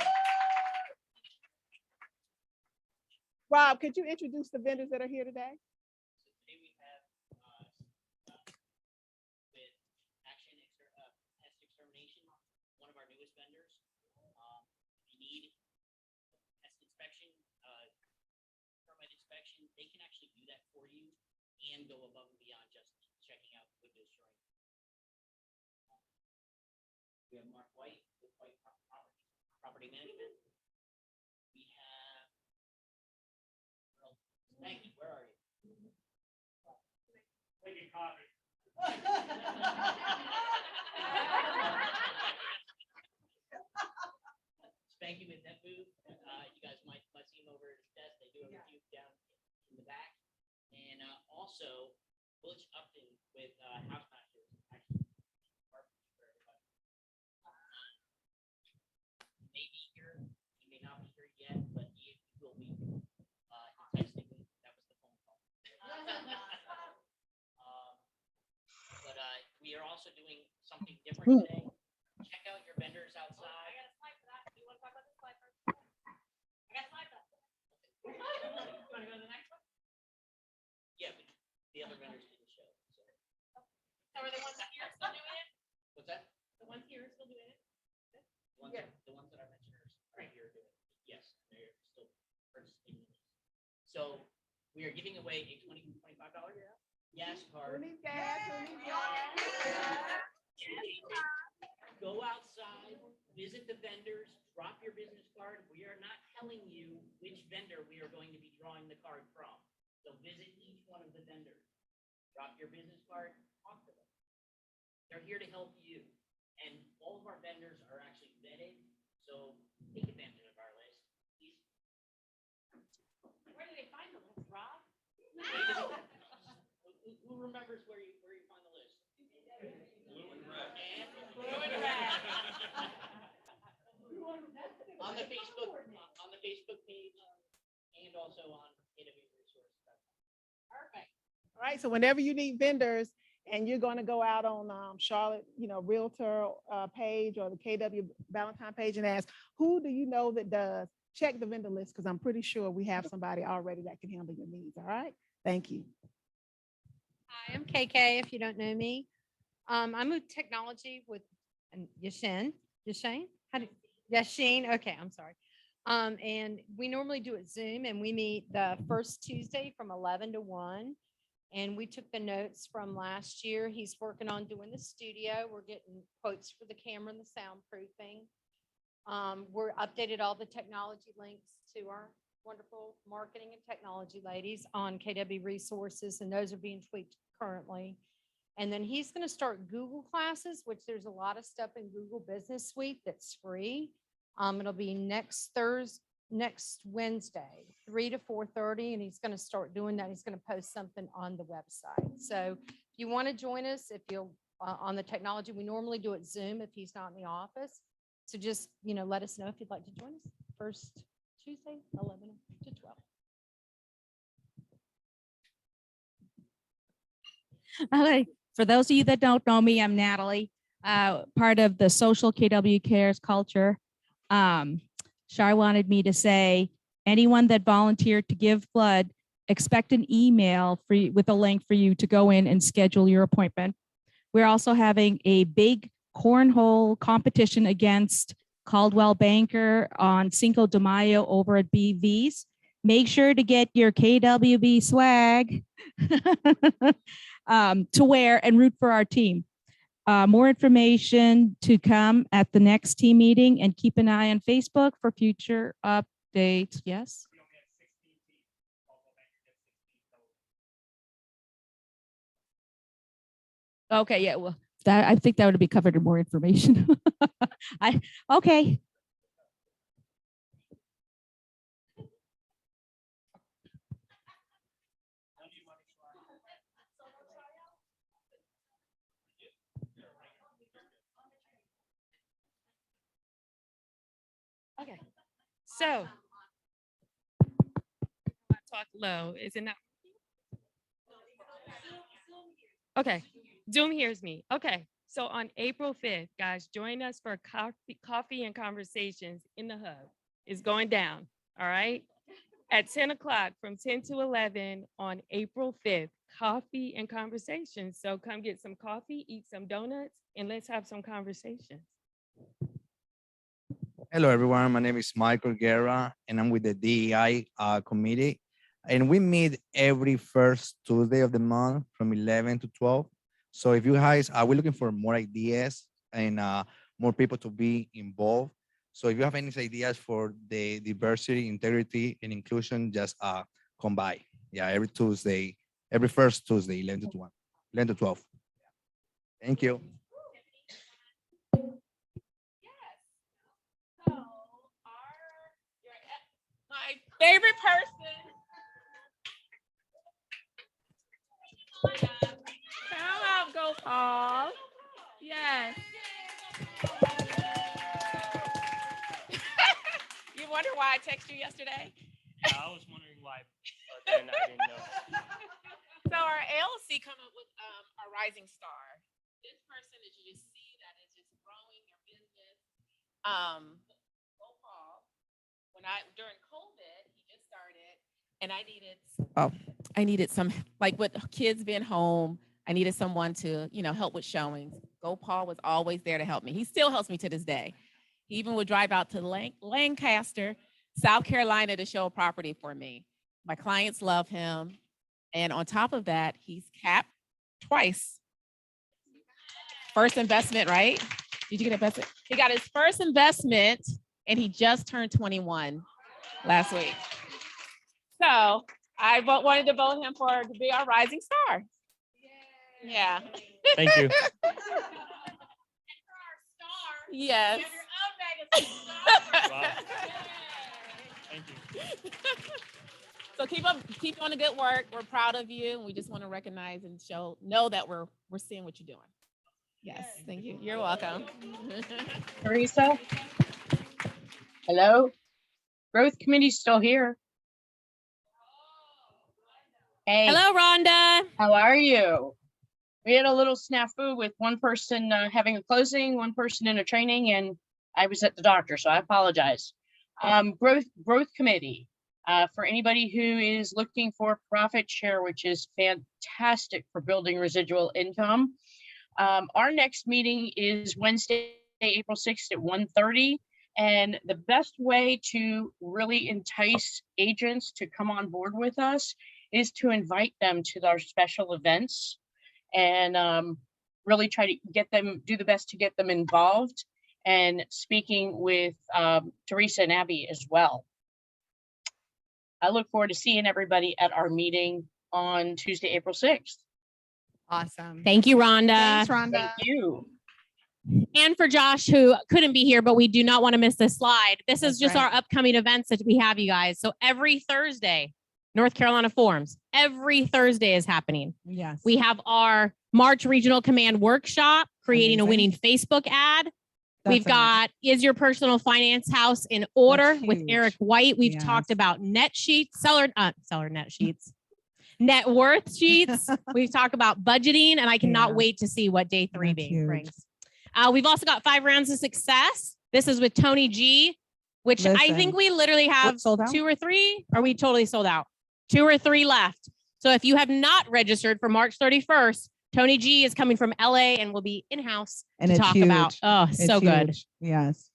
Rob, could you introduce the vendors that are here today? Today we have with Action Pest Extermination, one of our newest vendors. If you need pest inspection, termite inspection, they can actually do that for you and go above and beyond just checking out windows showing. We have Mark White with White Property Management. We have Maggie, where are you? Making coffee. Spanky with that booth. You guys might see him over at his desk. They do a review down in the back. And also Butch Upton with House Masters. Actually, he may be here, he may not be here yet, but he will be. Texting me, that was the phone call. But we are also doing something different today. Check out your vendors outside. I got a slide for that. Do you want to talk about the slide first? I got a slide for that. You want to go to the next one? Yeah, but the other vendors didn't show. So are the ones here still doing it? What's that? The ones here are still doing it? The ones that I mentioned are right here doing it. Yes, they're still participating in this. So we are giving away a $25 gas card. Go outside, visit the vendors, drop your business card. We are not telling you which vendor we are going to be drawing the card from. So visit each one of the vendors. Drop your business card, talk to them. They're here to help you. And all of our vendors are actually vetted. So take advantage of our list. Please. Where do they find the list, Rob? Who remembers where you find the list? Blue and red. And blue and red. On the Facebook page and also on KWResources. Perfect. All right, so whenever you need vendors and you're going to go out on Charlotte, Realtor page or the KW Valentine page and ask, who do you know that does? Check the vendor list because I'm pretty sure we have somebody already that can handle your needs. All right, thank you. Hi, I'm KK, if you don't know me. I'm with technology with Yashin. How do Yashin? Okay, I'm sorry. And we normally do it Zoom and we meet the first Tuesday from 11 to 1. And we took the notes from last year. He's working on doing the studio. We're getting quotes for the camera and the soundproofing. We're updated all the technology links to our wonderful marketing and technology ladies on KW Resources, and those are being tweaked currently. And then he's going to start Google classes, which there's a lot of stuff in Google Business Suite that's free. It'll be next Wednesday, 3 to 4:30, and he's going to start doing that. He's going to post something on the website. So if you want to join us, if you'll on the technology, we normally do it Zoom if he's not in the office. So just, let us know if you'd like to join us first Tuesday, 11 to 12. Okay. For those of you that don't know me, I'm Natalie, part of the social KW Cares culture. Shar wanted me to say, anyone that volunteered to give blood, expect an email with a link for you to go in and schedule your appointment. We're also having a big cornhole competition against Caldwell Banker on Cinco de Mayo over at BV's. Make sure to get your KWB swag to wear and root for our team. More information to come at the next team meeting, and keep an eye on Facebook for future updates. Yes. Okay, yeah, well, I think that would be covered in more information. Okay. Okay, so talk low. Is it not? Okay, Zoom hears me. Okay, so on April 5th, guys, join us for coffee and conversations in the hub. It's going down, all right? At 10 o'clock from 10 to 11 on April 5th, coffee and conversations. So come get some coffee, eat some donuts, and let's have some conversations. Hello, everyone. My name is Michael Guerra, and I'm with the DEI committee. And we meet every first Tuesday of the month from 11 to 12. So if you guys are, we're looking for more ideas and more people to be involved. So if you have any ideas for the diversity, integrity, and inclusion, just come by. Yeah, every Tuesday, every first Tuesday, 11 to 1, 11 to 12. Thank you. My favorite person. Come out, go Paul. Yes. You wonder why I texted you yesterday? Yeah, I was wondering why, but then I didn't know. So our ALC come up with our rising star. This person that you just see that is just growing their business. Go Paul. During COVID, he just started, and I needed some like with kids being home, I needed someone to, help with showings. Gopal was always there to help me. He still helps me to this day. He even would drive out to Lancaster, South Carolina to show a property for me. My clients love him. And on top of that, he's capped twice. First investment, right? Did you get investment? He got his first investment and he just turned 21 last week. So I wanted to vote him to be our rising star. Yeah. Thank you. Yes. Wow. Thank you. So keep on the good work. We're proud of you, and we just want to recognize and know that we're seeing what you're doing. Yes, thank you. You're welcome. Teresa? Hello? Growth Committee's still here. Hey. Hello, Rhonda. How are you? We had a little snafu with one person having a closing, one person in a training, and I was at the doctor, so I apologize. Growth Committee, for anybody who is looking for profit share, which is fantastic for building residual income. Our next meeting is Wednesday, April 6th at 1:30. And the best way to really entice agents to come on board with us is to invite them to our special events and really try to do the best to get them involved, and speaking with Teresa and Abby as well. I look forward to seeing everybody at our meeting on Tuesday, April 6th. Awesome. Thank you, Rhonda. Thanks, Rhonda. Thank you. And for Josh, who couldn't be here, but we do not want to miss this slide. This is just right. our upcoming events that we have, you guys. So every Thursday, North Carolina Forums, every Thursday is happening. Yes. We have our March Regional Command Workshop, creating a winning Facebook ad. We've got Is Your Personal Finance House in Order with Eric White. We've talked about net sheets, seller net sheets, net worth sheets. We've talked about budgeting, and I cannot wait to see what day 3 brings. We've also got 5 rounds of success. This is with Tony G, which I think we literally have 2 or 3. Are we totally sold out? 2 or 3 left. So if you have not registered for March 31st, Tony G is coming from LA and will be in-house And to it's talk huge. about. Oh, It's so good. huge. Yes.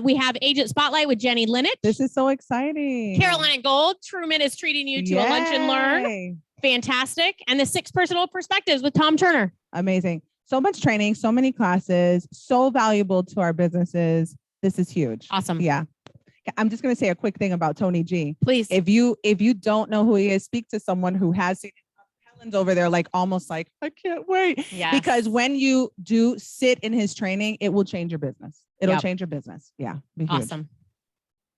We have Agent Spotlight with Jenny Linnett. This is so exciting. Carolina Gold. Truman is treating you to a lunch and learn. Yay. Fantastic. And the 6 Personal Perspectives with Tom Turner. Amazing. So much training, so many classes, so valuable to our businesses. This is huge. Awesome. Yeah. I'm just going to say a quick thing about Tony G. Please. If you don't know who he is, speak to someone who has seen it. Helen's over there like almost like, I can't wait. Yes. Because when you do sit in his training, it will change your business. It'll Yep. change your business. Yeah. Be huge. Awesome.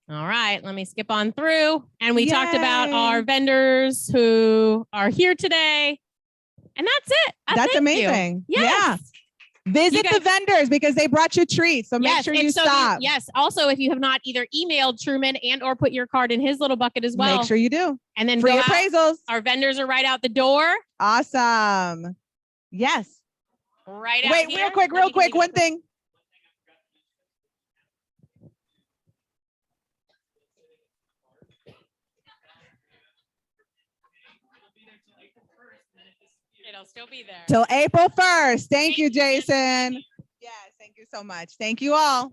All right, let me skip on through. And we talked about Yay. our vendors who are here today. And that's it. That's Thank you. amazing. Yes. Yeah. Visit the vendors because they brought you treats. So make Yes, sure and you so stop. yes. Also, if you have not either emailed Truman and or put your card in his little bucket as well. Make sure you do. And then Free go out. appraisals. Our vendors are right out the door. Awesome. Yes. Right out Wait, here. real quick. One thing. It'll still be there. Till April 1st. Thank you, Jason. Yes, thank you so much. Thank you all.